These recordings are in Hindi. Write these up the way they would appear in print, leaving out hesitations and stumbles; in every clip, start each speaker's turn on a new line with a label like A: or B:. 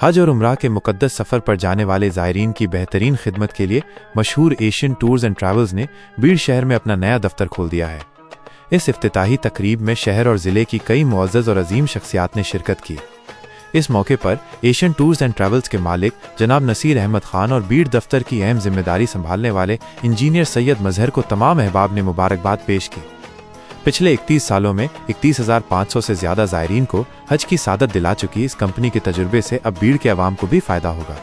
A: हज और उम्रा के मुक़द्दस सफ़र पर जाने वाले ज़ायरीन की बेहतरीन खिदमत के लिए मशहूर एशियन टूर्स एंड ट्रैवल्स ने बीड़ शहर में अपना नया दफ्तर खोल दिया है। इस इफ्तिताही तकरीब में शहर और ज़िले की कई मुअज़्ज़ज़ और अजीम शख्सियात ने शिरकत की। इस मौके पर एशियन टूर्स एंड ट्रैवल्स के मालिक जनाब नसीर अहमद खान और बीड़ दफ्तर की अहम जिम्मेदारी संभालने वाले इंजीनियर सैयद मजहर को तमाम अहबाब ने मुबारकबाद पेश की। पिछले 31 सालों में 31,500 से ज़्यादा ज़ायरीन को हज की सादत दिला चुकी इस कंपनी के तजुर्बे से अब बीड़ के अवाम को भी फ़ायदा होगा।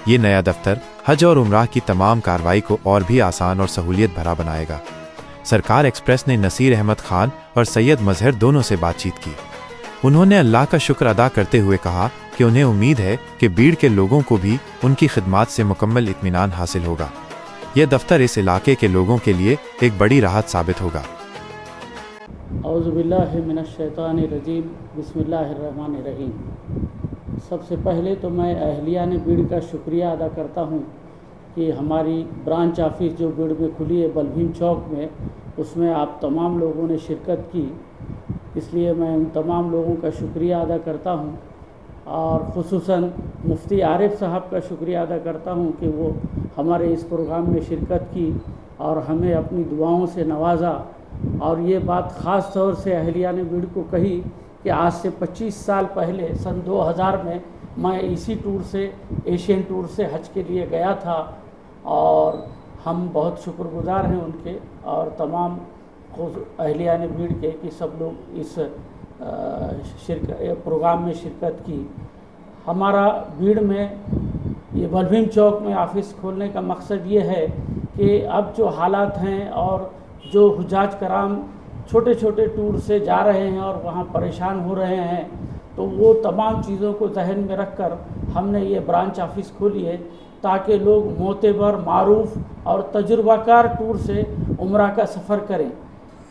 A: ये नया दफ्तर हज और उम्राह की तमाम कार्रवाई को और भी आसान और सहूलियत भरा बनाएगा। सरकार एक्सप्रेस ने नसीर अहमद खान और सैयद मजहर दोनों से बातचीत की। उन्होंने अल्लाह का शुक्र अदा करते हुए कहा कि उन्हें उम्मीद है कि बीड़ के लोगों को भी उनकी खिदमात से मुकम्मल इत्मीनान हासिल होगा। यह दफ्तर इस इलाके के लोगों के लिए एक बड़ी राहत साबित होगा।
B: औज़ुबिल्लाहि मिनश्शैतानिर्रजीम, बिस्मिल्लाहिर्रहमानिर्रहीम। सबसे पहले तो मैं अहलियान बीड़ का शुक्रिया अदा करता हूँ कि हमारी ब्रांच ऑफिस जो बीड़ में खुली है बलभीम चौक में, उसमें आप तमाम लोगों ने शिरकत की, इसलिए मैं उन तमाम लोगों का शुक्रिया अदा करता हूँ। और ख़ुसूसन मुफ्ती आरिफ साहब का शुक्रिया अदा करता हूँ कि वो हमारे इस प्रोग्राम में शिरकत की और हमें अपनी दुआओं से नवाजा। और ये बात ख़ास तौर से अहलियान बीड़ को कही कि आज से 25 साल पहले सन 2000 में मैं इसी टूर से, एशियन टूर से हज के लिए गया था और हम बहुत शुक्रगुजार हैं उनके और तमाम अहलियान भीड़ के कि सब लोग इस प्रोग्राम में शिरकत की। हमारा भीड़ में ये बलभीम चौक में ऑफिस खोलने का मकसद ये है कि अब जो हालात हैं और जो हुज्जाज कराम छोटे छोटे टूर से जा रहे हैं और वहाँ परेशान हो रहे हैं, तो वो तमाम चीज़ों को जहन में रखकर हमने ये ब्रांच ऑफिस खोली है ताकि लोग मोतबर, मारूफ और तजुर्बाकार टूर से उम्रा का सफ़र करें।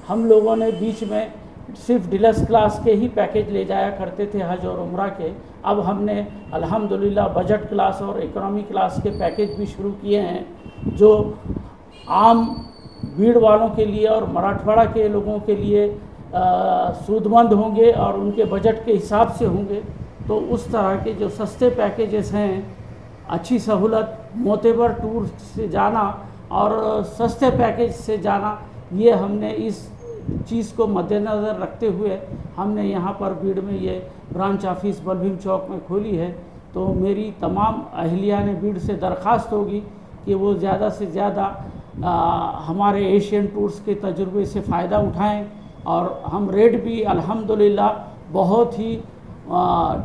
B: हम लोगों ने बीच में सिर्फ डिलक्स क्लास के ही पैकेज ले जाया करते थे हज और उम्रा के, अब हमने अल्हम्दुलिल्लाह बजट क्लास और इकोनॉमी क्लास के पैकेज भी शुरू किए हैं जो आम भीड़ वालों के लिए और मराठवाड़ा के लोगों के लिए सूदमंद होंगे और उनके बजट के हिसाब से होंगे। तो उस तरह के जो सस्ते पैकेजेस हैं, अच्छी सहूलत, मोतबर टूर से जाना और सस्ते पैकेज से जाना, ये हमने इस चीज़ को मद्देनज़र रखते हुए हमने यहाँ पर भीड़ में ये ब्रांच ऑफिस बलभीम चौक में खोली है। तो मेरी तमाम अहलियान भीड़ से दरख्वास्त होगी कि वो ज़्यादा से ज़्यादा हमारे एशियन टूर्स के तजुर्बे से फ़ायदा उठाएं और हम रेट भी अल्हम्दुलिल्लाह बहुत ही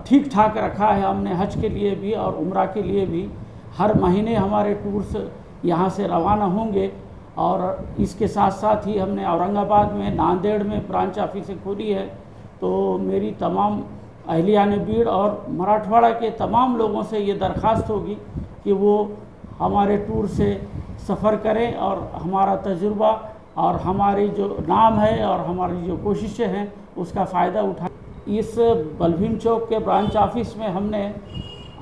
B: ठीक ठाक रखा है हमने हज के लिए भी और उम्रा के लिए भी। हर महीने हमारे टूर्स यहाँ से रवाना होंगे और इसके साथ साथ ही हमने औरंगाबाद में, नांदेड़ में ब्रांच ऑफिसें खोली है। तो मेरी तमाम अहलियान भीड़ और मराठवाड़ा के तमाम लोगों से ये दरख्वास्त होगी कि वो हमारे टूर से सफ़र करें और हमारा तजुर्बा और हमारी जो नाम है और हमारी जो कोशिशें हैं उसका फ़ायदा उठाएं। इस बलभीम चौक के ब्रांच ऑफिस में हमने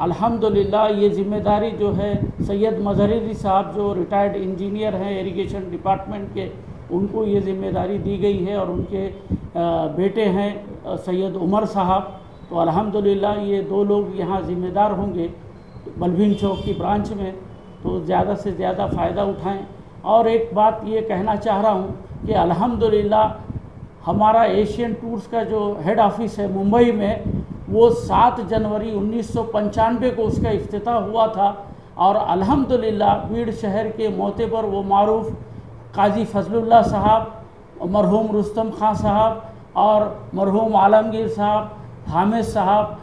B: अल्हम्दुलिल्लाह ये ज़िम्मेदारी जो है सैयद मजहर साहब जो रिटायर्ड इंजीनियर हैं इरिगेशन डिपार्टमेंट के, उनको ये ज़िम्मेदारी दी गई है और उनके बेटे हैं सैयद उमर साहब। तो अल्हम्दुलिल्लाह ये दो लोग यहाँ ज़िम्मेदार होंगे बलभीम चौक की ब्रांच में, तो ज़्यादा से ज़्यादा फ़ायदा उठाएं। और एक बात ये कहना चाह रहा हूँ कि अल्हम्दुलिल्लाह हमारा एशियन टूर्स का जो हेड ऑफिस है मुंबई में, वो 7 जनवरी 1995 को उसका इफ्तिताह हुआ था और अल्हम्दुलिल्लाह भीड़ शहर के मोतबर व मारूफ काजी फजलुल्लाह साहब, मरहूम रुस्तम खां साहब और मरहूम आलमगीर साहब, हामिद साहब,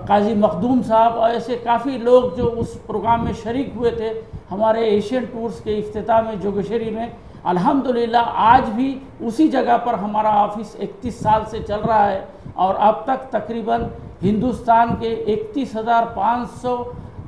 B: काजी मखदूम साहब और ऐसे काफ़ी लोग जो उस प्रोग्राम में शरीक हुए थे हमारे एशियन टूर्स के इफ्तिताह में जोगेश्वरी में। अल्हम्दुलिल्लाह आज भी उसी जगह पर हमारा ऑफिस 31 साल से चल रहा है और अब तक तकरीबन हिंदुस्तान के 31,500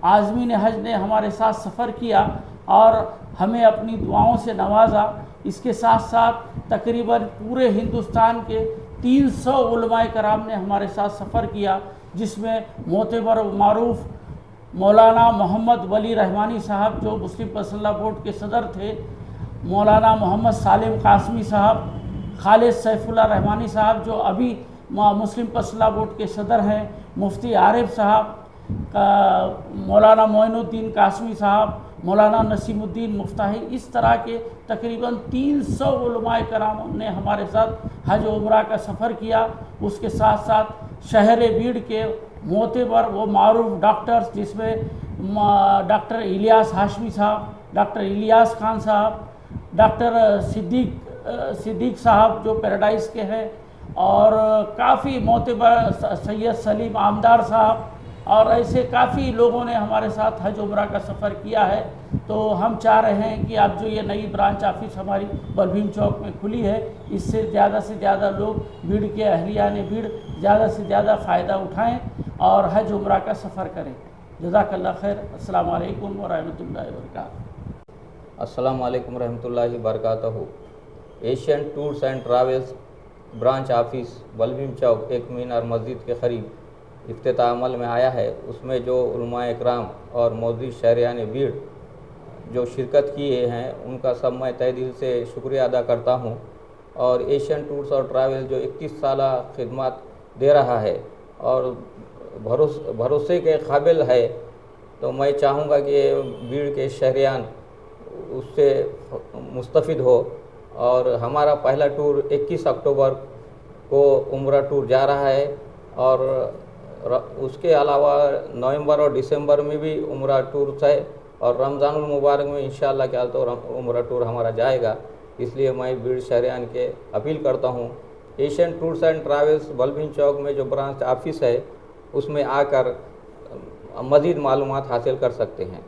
B: आज़मीन हज ने हमारे साथ सफ़र किया और हमें अपनी दुआओं से नवाजा। इसके साथ साथ तकरीबन पूरे हिंदुस्तान के 300 उलमाए कराम ने हमारे साथ सफ़र किया, जिसमें मोतबर मारूफ मौलाना मोहम्मद वली रहमानी साहब जो मुस्लिम पर्सनल बोर्ड के सदर थे, मौलाना मोहम्मद सालिम कासमी साहब, खालिद सैफुल्लाह रहमानी साहब जो अभी मुस्लिम पर्सनल बोर्ड के सदर हैं, मुफ्ती आरिफ साहब, मौलाना मोइनुद्दीन कासमी साहब, मौलाना नसीमुद्दीन मुफ्ताही, इस तरह के तकरीबन 300 उलमाए कराम ने हमारे साथ हज उम्रा का सफ़र किया। उसके साथ साथ शहर बीड़ के मोतबर व मारूफ डॉक्टर्स, जिसमें डॉक्टर इलियास हाशमी साहब, डॉक्टर इलियास खान साहब, डॉक्टर सिद्दीक साहब जो पैराडाइज के हैं, और काफ़ी मोतबर सैयद सलीम आमदार साहब, और ऐसे काफ़ी लोगों ने हमारे साथ हज उम्रा का सफ़र किया है। तो हम चाह रहे हैं कि अब जो ये नई ब्रांच ऑफिस हमारी बलभीम चौक में खुली है, इससे ज़्यादा लोग बीड़ के अहलियान बीड़ ज़्यादा से ज़्यादा फ़ायदा उठाएं और हज उम्रा का सफ़र करें। जज़ाकल्लाह खैर। अस्सलाम वालेकुम व रहमतुल्लाहि व बरकातहू।
C: अस्सलाम वालेकुम रहमतुल्लाहि बरकातहू। Asian tours and travels branch office Balbhim Chowk एक मीनार मस्जिद के करीब इफ्तिताह अमल में आया है। उसमें जो उलमाए इकराम और मौजूद शहरियान बीड़ जो शिरकत किए हैं, उनका सब मैं तहे दिल से शुक्रिया अदा करता हूं। और एशियन टूर्स और ट्रैवल जो 21 साल खिदमत दे रहा है और भरोसे के काबिल है, तो मैं चाहूँगा कि बीड़ के शहरियान उससे मुस्तफ़िद हो। और हमारा पहला टूर 21 अक्टूबर को उम्रा टूर जा रहा है, और उसके अलावा नवंबर और दिसंबर में भी उम्रा टूर्स है, और रमज़ानुल मुबारक में इंशाअल्लाह क्या तो उम्रा टूर हमारा जाएगा। इसलिए मैं बीड़ शहरियान के अपील करता हूँ, Asian tours and travels Balbhim Chowk में जो ब्रांच ऑफिस है उसमें आकर मज़ीद मालूमात हासिल कर सकते हैं।